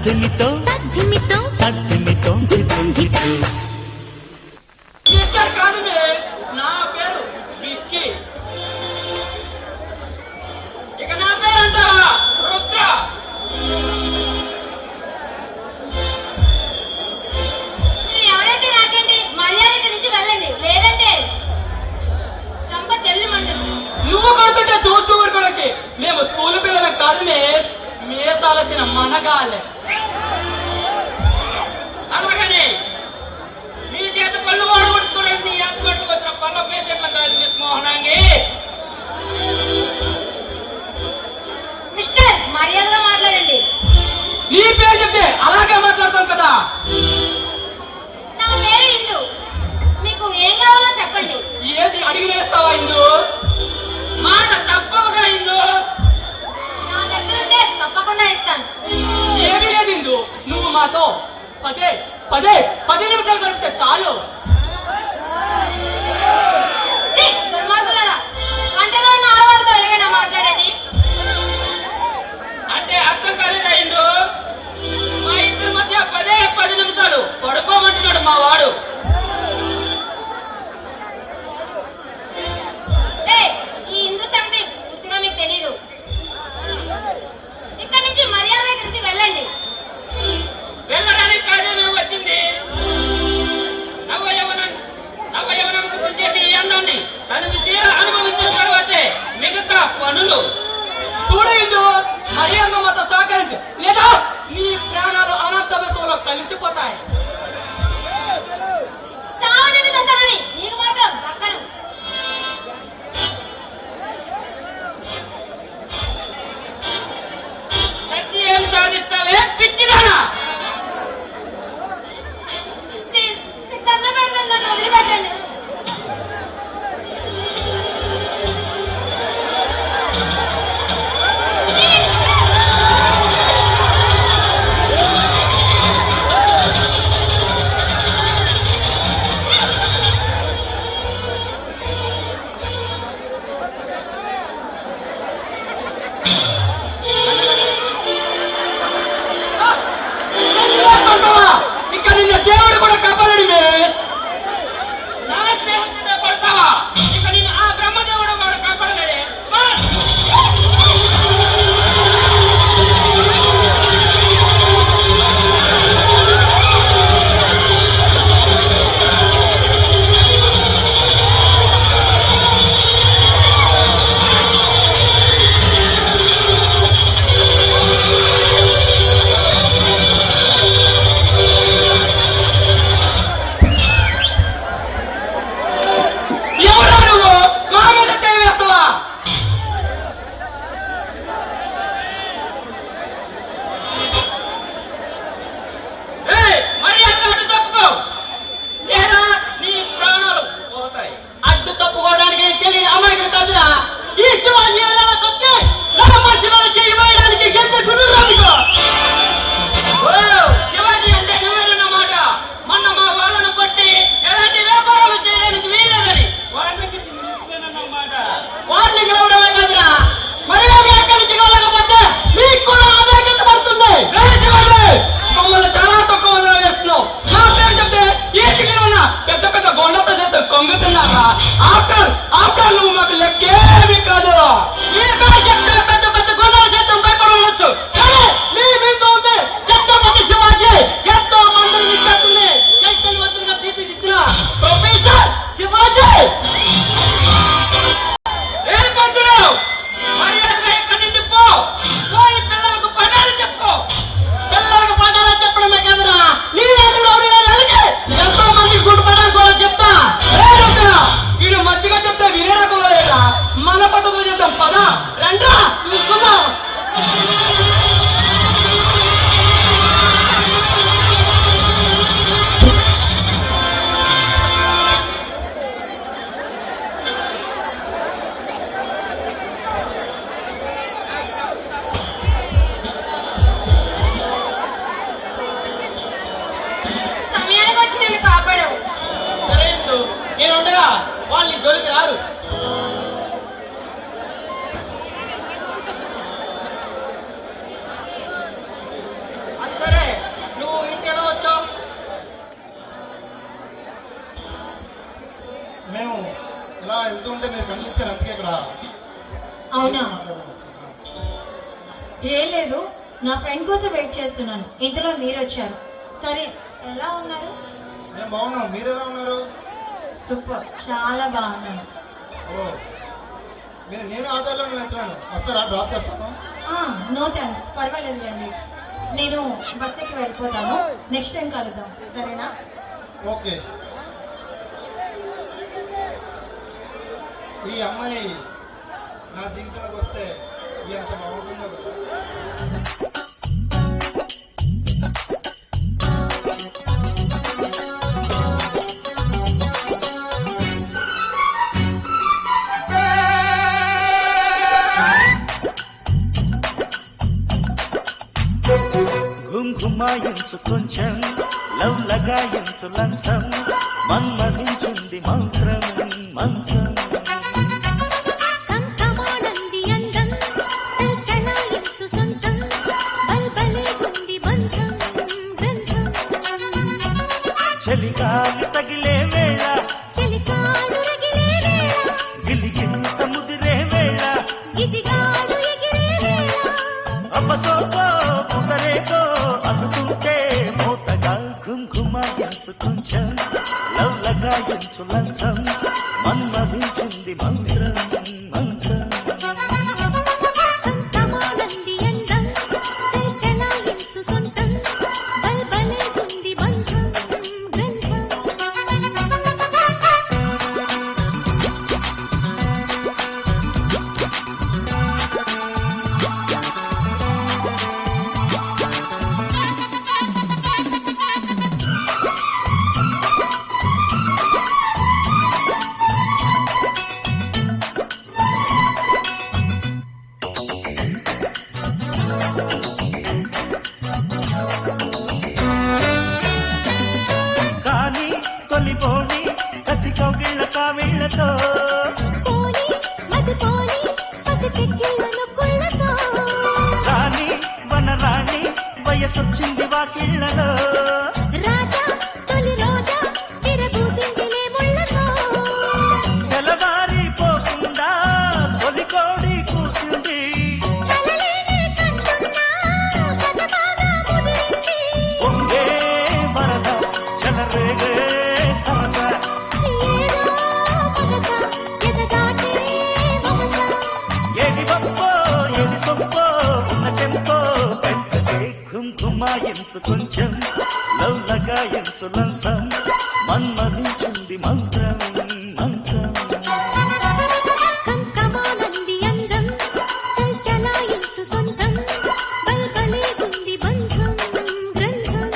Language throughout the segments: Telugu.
తద్దిమితో తద్దిమితో తద్దిమితో దిద్దితో. మిస్టర్ కాదునే, నా పేరు విక్కీ. ఇక నా పేరు అంటావా? రుద్ర. ఎవరైతే నాకండి, మర్యాద ఇక్కడి నుంచి వెళ్ళండి, లేదంటే చంప చెల్లి మంటుంది. నువ్వు కొడుతుంటే చూస్తూ ఊరుకోడానికి మేము స్కూల్ పిల్లలకు కాదునే, మీసాలొచ్చిన మనగాలే. అలాగని మీ చేత పళ్ళు వాడగొట్టుకోవడానికి ఎంత పట్టుకొచ్చిన పళ్ళ పేషెంట్ల కాదు మిస్ మోహనాంగి. మిస్టర్, మర్యాదగా మాట్లాడండి. నీ పేరు చెప్తే అలాగే మాట్లాడతాం కదా. నా పేరు ఇందు. మీకు ఏం కావాలో చెప్పండి. ఏది అడిగినేస్తావా ఇందు? మాట తప్పవుగా ఇందు. నా దగ్గర ఉంటే తప్పకుండా ఇస్తాను. ఏమీ లేదు ఇందు, నువ్వు మాతో పదే పదే 10 నిమిషాలు గడిపితే చాలు. దుర్మార్గులారా, వంటలో ఉన్న ఆడవాళ్ళతో ఎలాగైనా మాట్లాడేది? అంటే అర్థం కాలేదా ఇందు? మా ఇద్దరి మధ్య 10 నిమిషాలు పడుకోమంటున్నాడు మా వాడు. ఈ హిందూ సంగతి పూర్తిగా మీకు తెలీదు. ఇక్కడి నుంచి మర్యాద నుంచి వెళ్ళండి. వెళ్ళడానికి కాదే మేము వచ్చింది. నవయవనం గురించి ఈ అందాన్ని తనని తీరా అనుభవించిన తర్వాతే మిగతా పనులు. చూడయిందు, మర్యాద మాతో సహకరించు, లేదా నీ ప్రాణాలు అనంత విషయంలో కలిసిపోతాయి. చావని చేస్తానని నీకు మాత్రం దక్కను. శక్తి ఏం సాధిస్తావే పిచ్చిదానా? ప్లీజ్, మీకు దండం పెడతాను, నన్ను వదిలిపెట్టండి. ఇంకా నిన్న దేవుడు కూడా కాపాడు మిస్. నా స్నేహితుడే పడతావా? ఇక నిన్ను ఆ బ్రహ్మదేవుడు వాడు కాపాడలేడే. ఎవరా నువ్వు? మా మీద చేయి వేస్తావా? మరి అడ్డు తప్పుకో, లేదా నీ ప్రాణాలు పోతాయి. అడ్డు తప్పుకోవడానికి తెలియని అమాయకులు కాదురా ఈ శివాజీ. వచ్చి మంచి మీద చేయి వేయడానికి ఎంత కుదురానికో. శివాజీ అంటే నువ్వేనన్నమాట. మొన్న మా వాళ్ళను కొట్టి ఎలాంటి వ్యాపారాలు చేయడానికి వీలేదని వాళ్ళకి నువ్వేనన్నమాట. వారిని గెలవడమే కాదురా, మరి ఎక్కడి నుంచి వెళ్ళకపోతే మీకు కూడా ఆదాయం పడుతుంది. మమ్మల్ని చాలా తక్కువ వేస్తున్నావు. నా పేరు చెప్తే ఏ చికెన్ పెద్ద పెద్ద గొండతో చేస్తే కొంగుతున్నారా? ఆఫ్టర్ నువ్వు మాకు లెక్కేమి కాదు. ఈ పేరు చెప్తే పెద్ద పెద్ద గొండల చేస్తే భయపడవచ్చు. కానీ మీ మీతో ఉంది ఛత్రపతి శివాజీ. ఎంతో మందిని విద్యార్థుల్ని చైతన్యవంతులుగా తీర్చిదిద్దిన ప్రొఫెసర్ శివాజీ. ఏం పంటున్నావు? మర్యాదగా ఇక్కడి నుండి పో. పోయి పిల్లలకు పదాలు చెప్పు. పిల్లలకు పదాలు చెప్పడమే కదరా, నీ ఎదురు అడిగి ఎంతో మంది గుడ్డు పదాలు కూడా చెప్తా. వీడు మంచిగా చెప్తే వినే రకంలో లేదా? మన పద్ధతిలో చెప్తాం పదా. రండ్రా చూసుకుందాం. సమయానికి వచ్చి నన్ను కాపాడావు. సరే నేనుండగా వాళ్ళు నీ జోలికి రారు. అది సరే, ఏం లేదు, నా ఫ్రెండ్ కోసం వెయిట్ చేస్తున్నాను. ఇంతలో మీరు వచ్చారు. సరే, ఎలా ఉన్నారు? నేను బాగున్నాను, మీరు ఎలా ఉన్నారు? సూపర్, చాలా బాగున్నాను. ఓ, నేను ఆటోలో వెళ్తున్నాను, వస్తారా? డ్రాప్ చేస్తాను. నో థ్యాంక్స్, పర్వాలేదులేండి. నేను బస్ ఎక్కి వెళ్ళిపోతాను. నెక్స్ట్ టైం కలుద్దాం, సరేనా? ఓకే. ఈ అమ్మాయి నా జీవితంలోకి వస్తే ఎంత బాగుంటుందో కదా. గుంగుమాయించు కొంచెం లవ్ లగాయించు లంచం మన్మరించుంది మంత్రం మంచం కంకమానంది అందం చల్చలాయించు సొంతం బల్బలేగుంది బంధం గంధం చలిగాలి తగిలే వేళ చెలికాడు రగిలే వేళ గిలిగింత ముదిరే వేళ గిజిగాడు ఎగిరే వేళ అపసోకో పుదరేకో అందుకుంటే మూతగా కుంకుమాయించు కొంచెం లవ్ లగాయించు లంచం మన్మరించుంది మంత్రం మంచం కంకమానంది అందం చల్చలాయించు సొంతం బల్బలేగుంది బంధం గంధం కానీ తొలిపోని కసి కౌగిళ్ళ కావిళ్ళతో పోని మది పోని పసి చెక్కిళ్ళను కుళ్ళతో రాణి వనరాణి వయసొచ్చింది వాకిళ్ళలో రాజా తొలి రోజా విరబూసిందిలే ముళ్ళతో తెలవారిపోకుండా తొలి కోడి కూసింది కలలేనే కంటున్నా కథ బాగా ముదిరింది పొంగే వరద చెలరేగే సరదా ఏదో మగత ఎదగాటే మమత ఏది గొప్పో ఏది సొప్పో ఉన్న టెంపో పెంచకే కుంకుమాయించు కొంచెం లవ్ లగాయించు లంచం మన్మరించింది మంత్రం మంచం కంకమానంది అందం చల్చలాయించు సొంతం బల్బలేగుంది బంధం గ్రంథం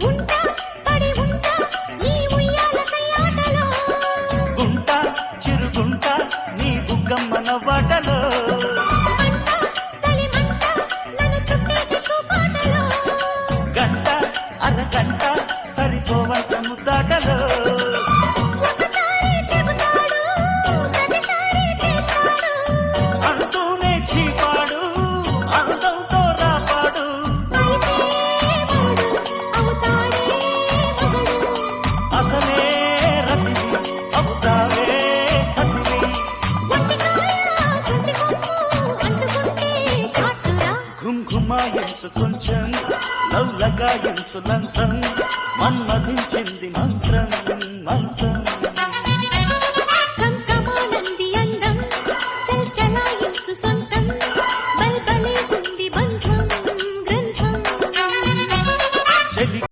ఉంటా పడి ఉంటా నీ ఉయ్యాల సయ్యాటలో గుంట చిరుగుంట నీ బుగ్గమ్మన వాటలో మంట చలిమంట నన్ను చుట్టేసి కూపాటలో గంట అరగంట సరిపోవంట ముద్దాటలో ఒకసారి చెబుతాడు ప్రతిసారి చేస్తాడు అంటూనే చీపాడు అందంతో రాపాడు అయితే వాడు అవుతాడే మగడు అసలే రతివి అవుతావే సతివి ఒంటికాయ సుంటి కొమ్ము అంటుకుంటే కాటురా కుంకుమాయించు కొంచెం లవ్ లగాయించు లంచం మన్మధించింది మంత్రం మంచం